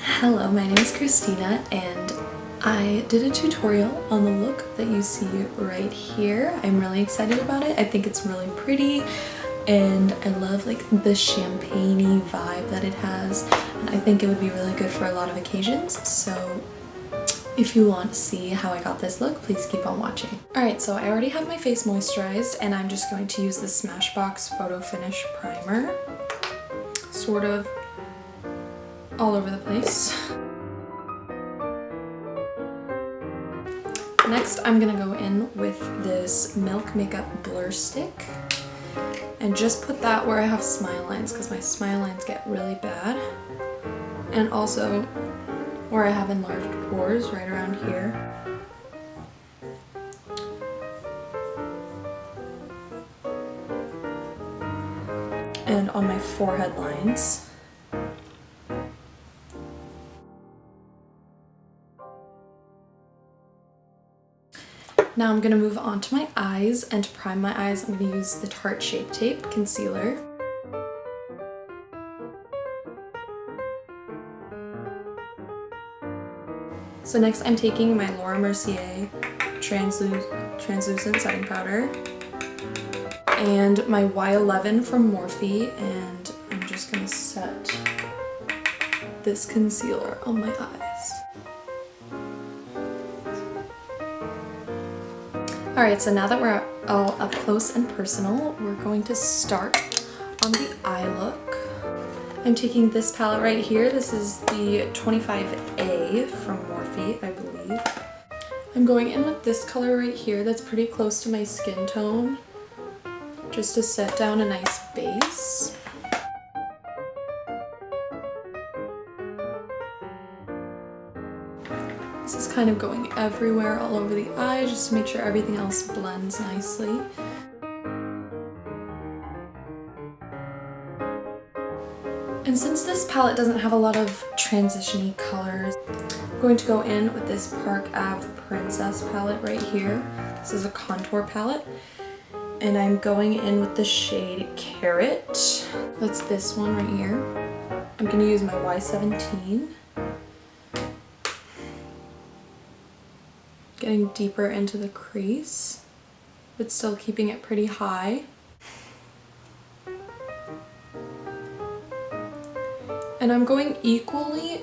Hello, my name is Christina and I did a tutorial on the look that you see right here. I'm really excited about it. I think it's really pretty and I love like the champagne-y vibe that it has, and I think it would be really good for a lot of occasions. So if you want to see how I got this look, please keep on watching. Alright, so I already have my face moisturized and I'm just going to use the Smashbox Photo Finish Primer, sort of all over the place. Next, I'm gonna go in with this Milk Makeup Blur Stick and just put that where I have smile lines, because my smile lines get really bad, and also where I have enlarged pores right around here. And on my forehead lines. Now I'm going to move on to my eyes, and to prime my eyes I'm going to use the Tarte Shape Tape Concealer. So next I'm taking my Laura Mercier translucent setting powder and my Y11 from Morphe, and I'm just going to set this concealer on my eyes. Alright, so now that we're all up close and personal, we're going to start on the eye look. I'm taking this palette right here. This is the 25A from Morphe, I believe. I'm going in with this color right here that's pretty close to my skin tone, just to set down a nice base. This is kind of going everywhere, all over the eye, just to make sure everything else blends nicely. And since this palette doesn't have a lot of transition-y colors, I'm going to go in with this Park Ave Princess palette right here. This is a contour palette, and I'm going in with the shade Carrot. That's this one right here. I'm going to use my Y17. Getting deeper into the crease, but still keeping it pretty high. And I'm going equally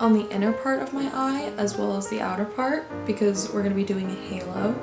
on the inner part of my eye as well as the outer part, because we're going to be doing a halo.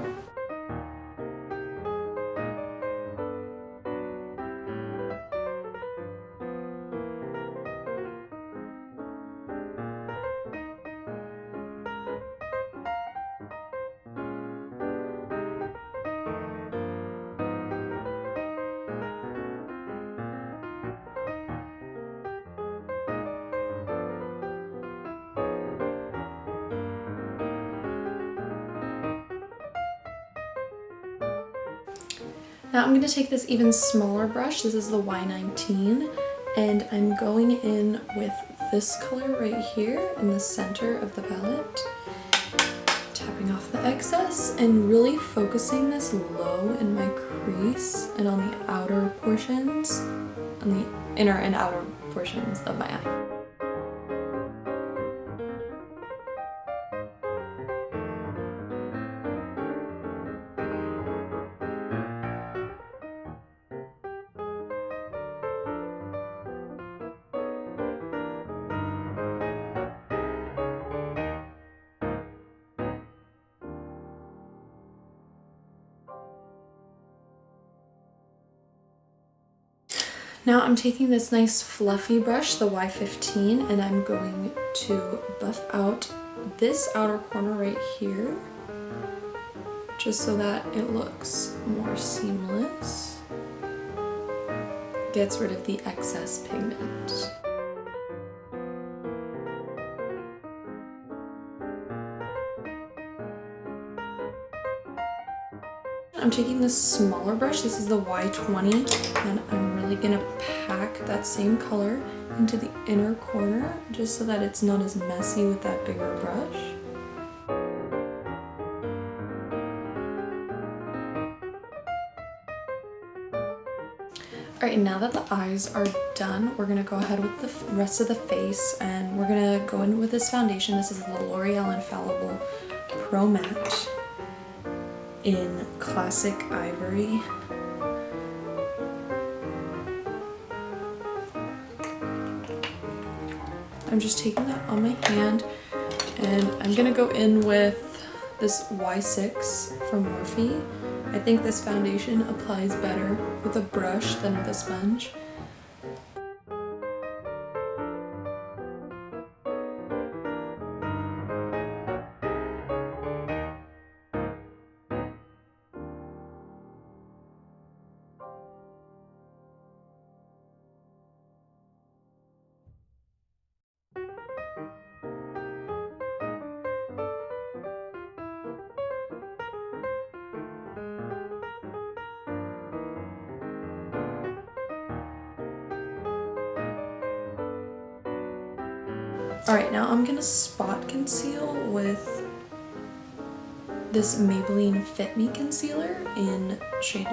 Now I'm going to take this even smaller brush, this is the Y19, and I'm going in with this color right here in the center of the palette, tapping off the excess and really focusing this low in my crease and on the outer portions, on the inner and outer portions of my eye. Now I'm taking this nice fluffy brush, the Y15, and I'm going to buff out this outer corner right here, just so that it looks more seamless. Gets rid of the excess pigment. I'm taking this smaller brush, this is the Y20, and I'm really gonna pack that same color into the inner corner just so that it's not as messy with that bigger brush. Alright, now that the eyes are done, we're gonna go ahead with the rest of the face, and we're gonna go in with this foundation. This is the L'Oreal Infallible Pro Matte in Classic Ivory. I'm just taking that on my hand, and I'm gonna go in with this Y6 from Morphe. I think this foundation applies better with a brush than with a sponge. Alright, now I'm gonna spot conceal with this Maybelline Fit Me concealer in shade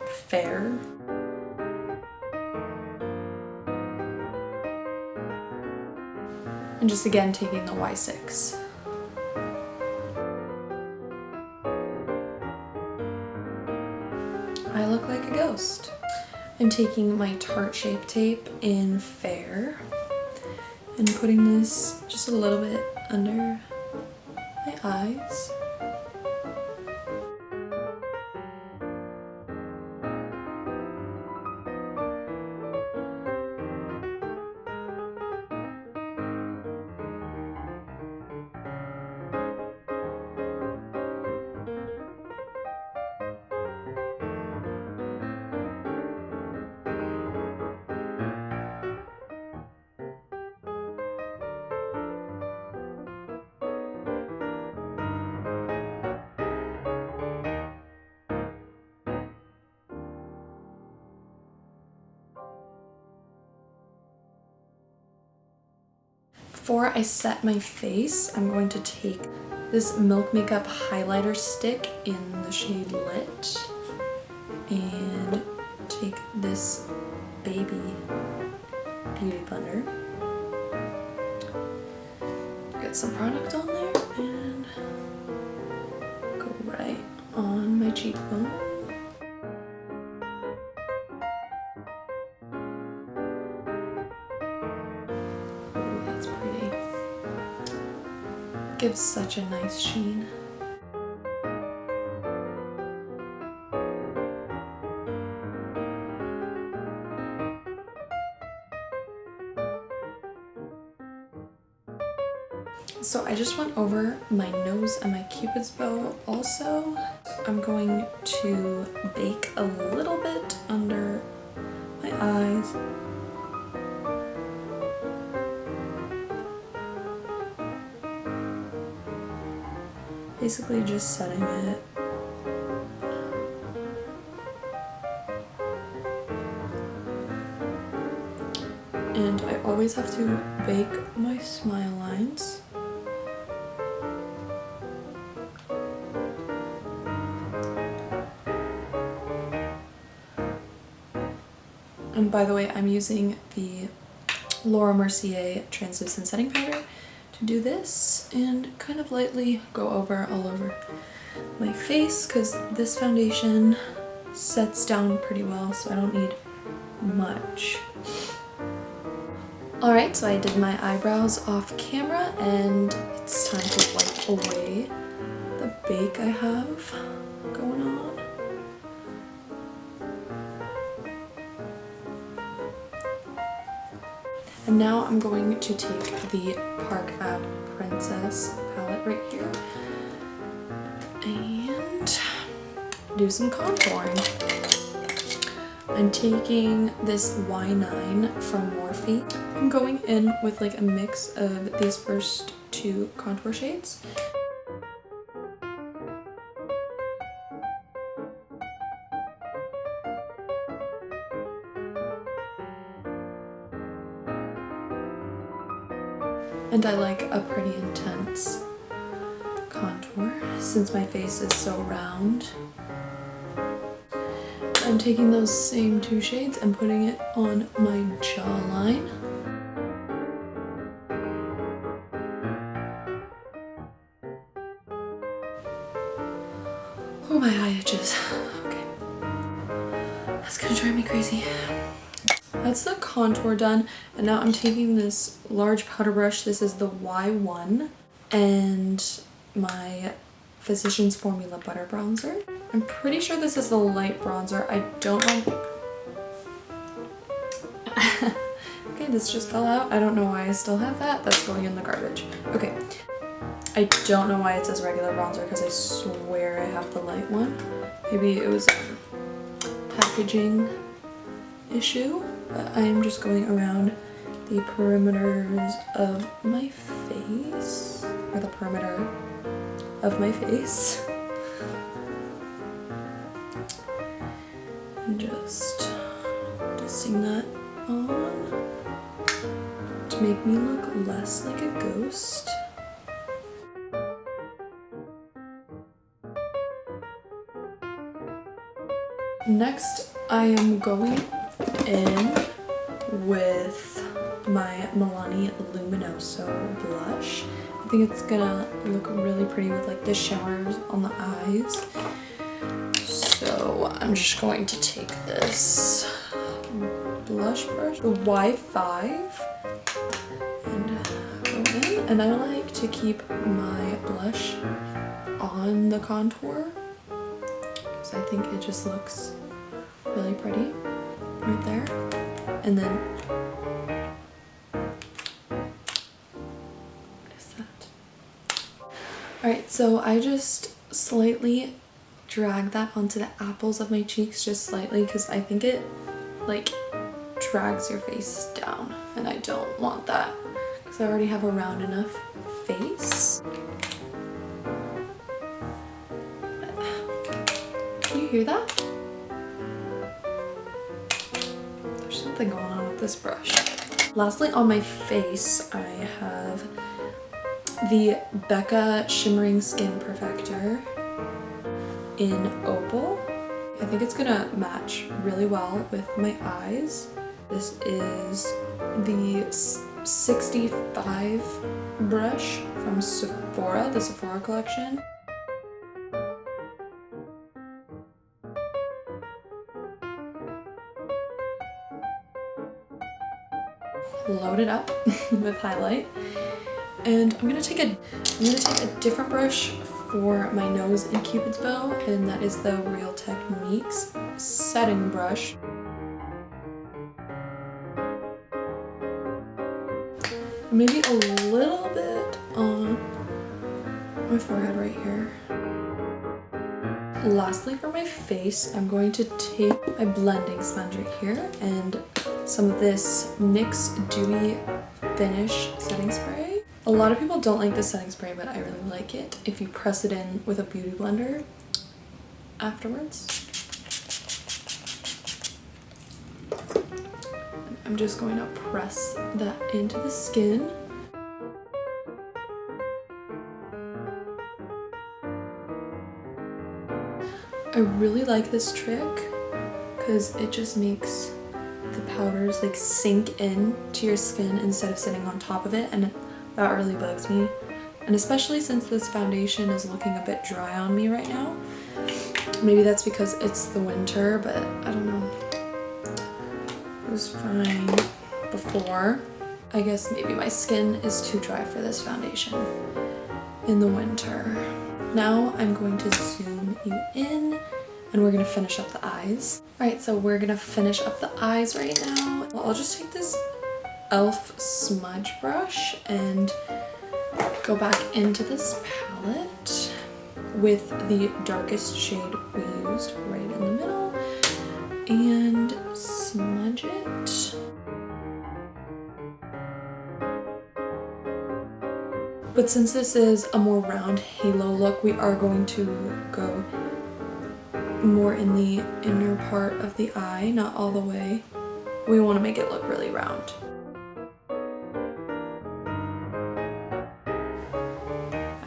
Fair. And just again taking the Y6. I look like a ghost. I'm taking my Tarte Shape Tape in Fair and putting this just a little bit under my eyes. Before I set my face, I'm going to take this Milk Makeup highlighter stick in the shade Lit and take this Baby Beauty Blender. Get some product on there and go right on my cheekbone. Gives such a nice sheen. So I just went over my nose and my Cupid's bow also. I'm going to bake a little bit under my eyes. Basically just setting it. And I always have to bake my smile lines. And by the way, I'm using the Laura Mercier Translucent Setting Powder to do this and kind of lightly go over all over my face because this foundation sets down pretty well, so I don't need much. Alright, so I did my eyebrows off camera and it's time to wipe away the bake I have going on. And now I'm going to take the Park Ave Princess palette right here and do some contouring. I'm taking this Y9 from Morphe. I'm going in with like a mix of these first two contour shades. And I like a pretty intense contour since my face is so round. I'm taking those same two shades and putting it on my jawline. Oh, my eye itches. Okay. That's gonna drive me crazy. That's the contour done, and now I'm taking this large powder brush. This is the Y1, and my Physicians Formula Butter Bronzer. I'm pretty sure this is the light bronzer. I don't know. Okay, this just fell out. I don't know why I still have that. That's going in the garbage. Okay. I don't know why it says regular bronzer because I swear I have the light one. Maybe it was a packaging issue, but I am just going around the perimeters of my face, or the perimeter of my face, and just dusting that on to make me look less like a ghost. Next, I am going in with my Milani Luminoso blush. I think it's gonna look really pretty with like the shimmers on the eyes. So I'm just going to take this blush brush, the Y5, and go in. And I like to keep my blush on the contour, so I think it just looks really pretty right there. And then what is that? Alright, so I just slightly drag that onto the apples of my cheeks, just slightly, because I think it like drags your face down, and I don't want that because I already have a round enough face. Can you hear that? There's something going on with this brush. Lastly, on my face, I have the Becca Shimmering Skin Perfector in Opal. I think it's gonna match really well with my eyes. This is the 65 brush from Sephora, the Sephora collection. Load it up with highlight, and I'm gonna take a different brush for my nose and Cupid's bow, and that is the Real Techniques setting brush. Maybe a little bit on my forehead right here. Lastly, for my face, I'm going to take my blending sponge right here and some of this NYX Dewy Finish setting spray. A lot of people don't like this setting spray, but I really like it if you press it in with a beauty blender afterwards. I'm just going to press that into the skin. I really like this trick because it just makes the powders like sink in to your skin instead of sitting on top of it, and that really bugs me. And especially since this foundation is looking a bit dry on me right now. Maybe that's because it's the winter, but I don't know. It was fine before. I guess maybe my skin is too dry for this foundation in the winter. Now I'm going to zoom you in, and we're gonna finish up the eyes. Alright, so we're gonna finish up the eyes right now. I'll just take this e.l.f. smudge brush and go back into this palette with the darkest shade we used right in the middle and smudge it. But since this is a more round halo look, we are going to go more in the inner part of the eye, not all the way. We want to make it look really round.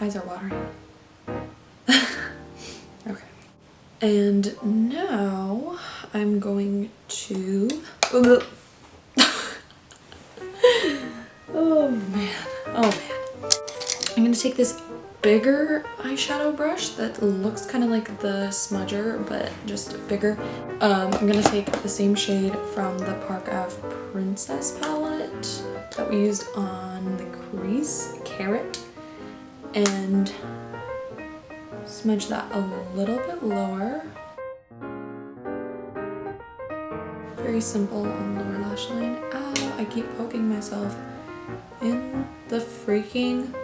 Eyes are watering. Okay. And now I'm going to oh man, I'm gonna take this bigger eyeshadow brush that looks kind of like the smudger but just bigger. I'm gonna take the same shade from the Park Ave Princess palette that we used on the crease, Carrot, and smudge that a little bit lower. Very simple on the lower lash line. Ow, I keep poking myself in the freaking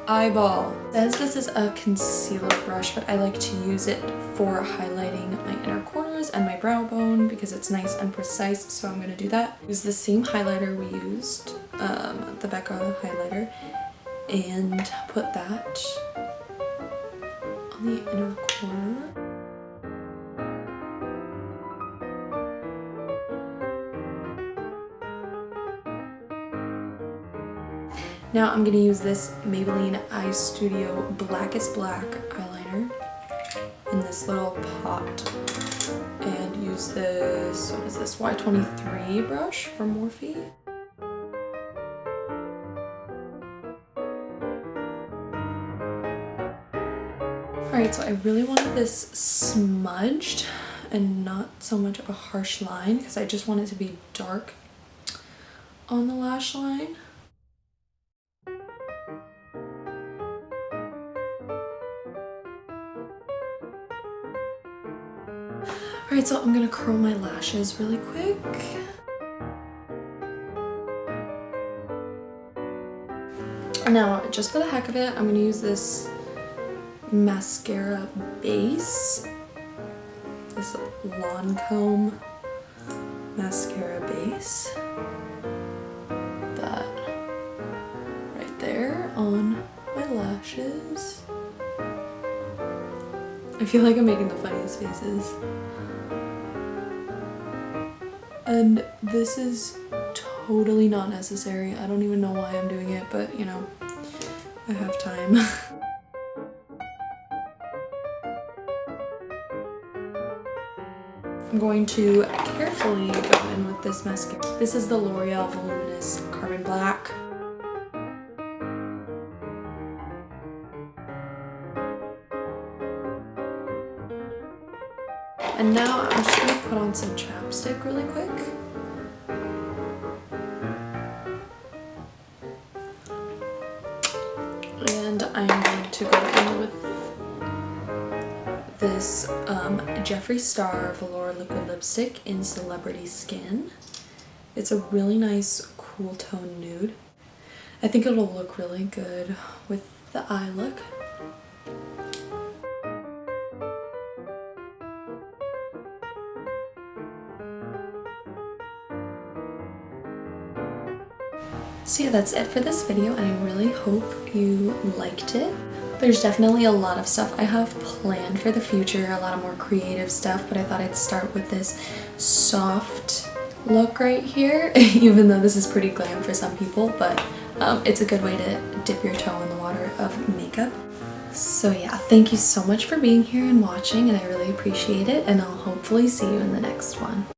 eyeball. It says this is a concealer brush, but I like to use it for highlighting my inner corners and my brow bone because it's nice and precise, so I'm gonna do that. Use the same highlighter we used, the Becca highlighter, and put that on the inner corner. Now I'm gonna use this Maybelline Eye Studio Blackest Black eyeliner in this little pot and use this, what is this, Y23 brush from Morphe. Alright, so I really wanted this smudged and not so much of a harsh line because I just want it to be dark on the lash line. Alright, so I'm gonna curl my lashes really quick. Now, just for the heck of it, I'm gonna use this mascara base, this Lancome mascara base, that right there on my lashes. I feel like I'm making the funniest faces. And this is totally not necessary. I don't even know why I'm doing it, but you know, I have time. I'm going to carefully go in with this mascara. This is the L'Oreal Voluminous Carbon Black. And now I'm just going to put on some chapstick really quick. And I'm going to go in with this Jeffree Star Velour Liquid Lipstick in Celebrity Skin. It's a really nice cool tone nude. I think it'll look really good with the eye look. So yeah, that's it for this video, and I really hope you liked it. There's definitely a lot of stuff I have planned for the future, a lot of more creative stuff, but I thought I'd start with this soft look right here, even though this is pretty glam for some people, but it's a good way to dip your toe in the water of makeup. So yeah, thank you so much for being here and watching, and I really appreciate it, and I'll hopefully see you in the next one.